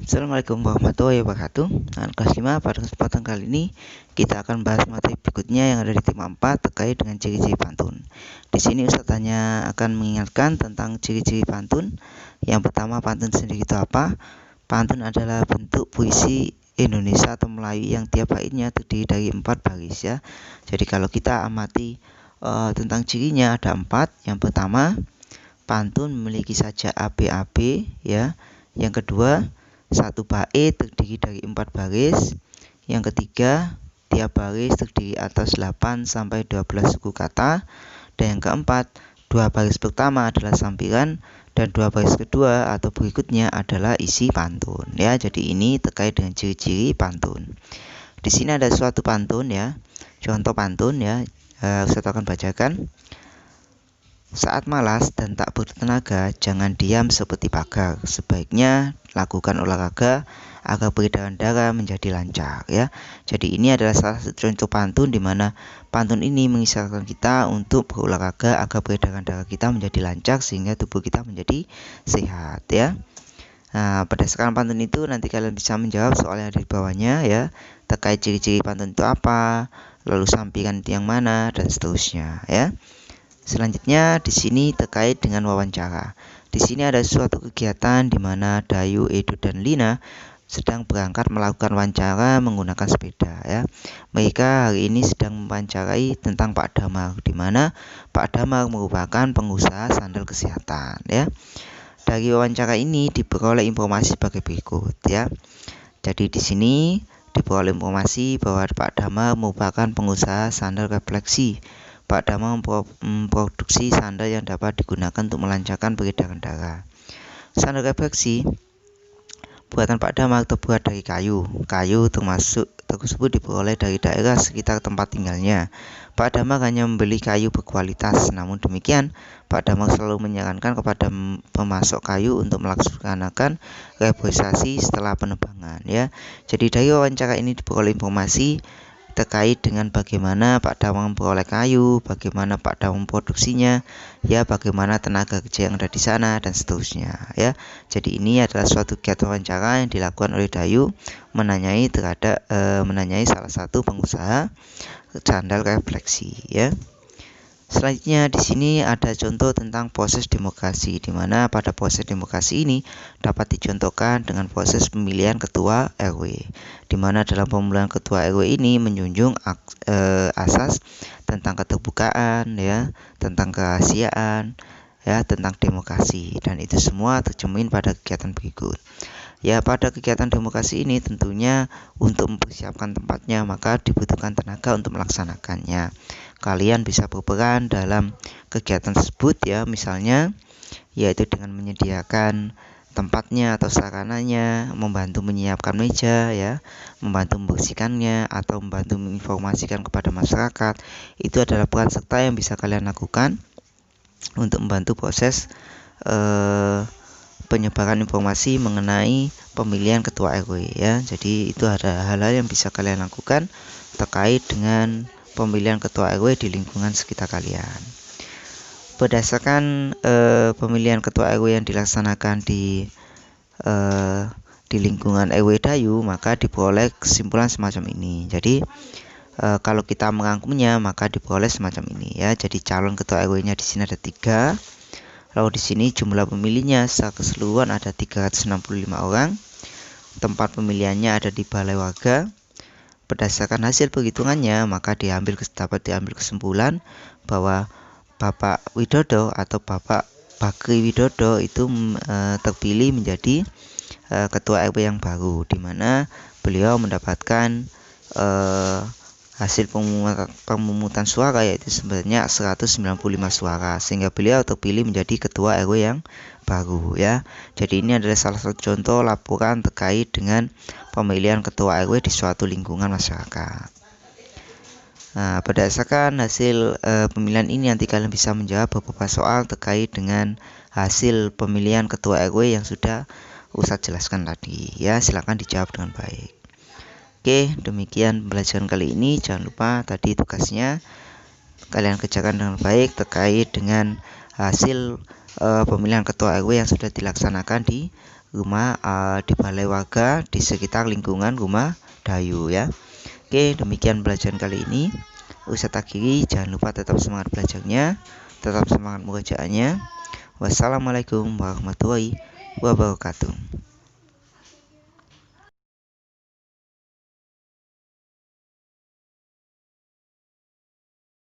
Assalamualaikum warahmatullahi wabarakatuh. Kelas 5 pada kesempatan kali ini kita akan bahas materi berikutnya yang ada di tema 4 terkait dengan ciri-ciri pantun. Di sini Ustaz hanya akan mengingatkan tentang ciri-ciri pantun. Yang pertama, pantun sendiri itu apa? Pantun adalah bentuk puisi Indonesia atau Melayu yang tiap baitnya terdiri dari 4 baris ya. Jadi kalau kita amati tentang cirinya ada 4. Yang pertama, pantun memiliki sajak AB-AB ya. Yang kedua, satu bait terdiri dari 4 baris. Yang ketiga, tiap baris terdiri atas 8 sampai 12 suku kata. Dan yang keempat, 2 baris pertama adalah sampiran dan 2 baris kedua atau berikutnya adalah isi pantun ya. Jadi ini terkait dengan ciri-ciri pantun. Di sini ada suatu pantun ya. Contoh pantun ya. Saya akan bacakan. Saat malas dan tak bertenaga, jangan diam seperti pagar. Sebaiknya lakukan olahraga agar peredaran darah menjadi lancar ya. Jadi ini adalah salah satu contoh pantun di mana pantun ini mengisyaratkan kita untuk berolahraga agar peredaran darah kita menjadi lancar sehingga tubuh kita menjadi sehat ya. Nah, berdasarkan pantun itu nanti kalian bisa menjawab soal yang ada di bawahnya ya, terkait ciri-ciri pantun itu apa, lalu sampiran itu yang mana dan seterusnya ya. Selanjutnya di sini terkait dengan wawancara. Di sini ada suatu kegiatan di mana Dayu, Edo, dan Lina sedang berangkat melakukan wawancara menggunakan sepeda ya. Mereka hari ini sedang mewawancarai tentang Pak Damar, di mana Pak Damar merupakan pengusaha sandal kesehatan ya. Dari wawancara ini diperoleh informasi sebagai berikut ya. Jadi di sini diperoleh informasi bahwa Pak Damar merupakan pengusaha sandal refleksi. Pak Damar memproduksi sandal yang dapat digunakan untuk melancarkan peredaran darah. Sandal refleksi buatan Pak Damar terbuat dari kayu. Kayu tersebut diperoleh dari daerah sekitar tempat tinggalnya. Pak Damar hanya membeli kayu berkualitas. Namun demikian, Pak Damar selalu menyarankan kepada pemasok kayu untuk melaksanakan reboisasi setelah penebangan ya. Jadi dari wawancara ini diperoleh informasi terkait dengan bagaimana Pak Damar memperoleh kayu, bagaimana Pak Damar memproduksinya, ya bagaimana tenaga kerja yang ada di sana dan seterusnya ya. Jadi ini adalah suatu kegiatan wawancara yang dilakukan oleh Dayu menanyai salah satu pengusaha sandal refleksi ya. Selanjutnya di sini ada contoh tentang proses demokrasi, di mana pada proses demokrasi ini dapat dicontohkan dengan proses pemilihan ketua RW, di mana dalam pemilihan ketua RW ini menjunjung asas tentang keterbukaan ya, tentang kerahasiaan ya, tentang demokrasi, dan itu semua tercermin pada kegiatan berikut. Ya, pada kegiatan demokrasi ini tentunya untuk mempersiapkan tempatnya maka dibutuhkan tenaga untuk melaksanakannya. Kalian bisa berperan dalam kegiatan tersebut ya, misalnya yaitu dengan menyediakan tempatnya atau sarananya, membantu menyiapkan meja ya, membantu membersihkannya atau membantu menginformasikan kepada masyarakat. Itu adalah peran serta yang bisa kalian lakukan untuk membantu proses penyebaran informasi mengenai pemilihan ketua RW ya. Jadi itu ada hal-hal yang bisa kalian lakukan terkait dengan pemilihan ketua RW di lingkungan sekitar kalian. Berdasarkan pemilihan ketua RW yang dilaksanakan di lingkungan RW Dayu, maka diperoleh kesimpulan semacam ini. Jadi kalau kita merangkumnya maka diperoleh semacam ini ya. Jadi calon ketua RW-nya di sini ada 3. Lalu di sini jumlah pemilihnya secara keseluruhan ada 365 orang. Tempat pemilihannya ada di balai warga. Berdasarkan hasil perhitungannya maka dapat diambil kesimpulan bahwa Bapak Widodo atau Bapak Bakri Widodo itu terpilih menjadi ketua RW yang baru, di mana beliau mendapatkan hasil pemungutan suara yaitu sebenarnya 195 suara, sehingga beliau terpilih menjadi ketua RW yang baru ya. Jadi ini adalah salah satu contoh laporan terkait dengan pemilihan ketua RW di suatu lingkungan masyarakat. Nah, berdasarkan hasil pemilihan ini nanti kalian bisa menjawab beberapa soal terkait dengan hasil pemilihan ketua RW yang sudah Ustadz jelaskan tadi ya. Silakan dijawab dengan baik. Oke, demikian pembelajaran kali ini. Jangan lupa tadi tugasnya kalian kerjakan dengan baik terkait dengan hasil pemilihan ketua RW yang sudah dilaksanakan di di balai warga di sekitar lingkungan rumah Dayu ya. Oke, demikian pelajaran kali ini. Ustadz akhiri, jangan lupa tetap semangat belajarnya, tetap semangat mengerjaannya. Wassalamualaikum warahmatullahi wabarakatuh.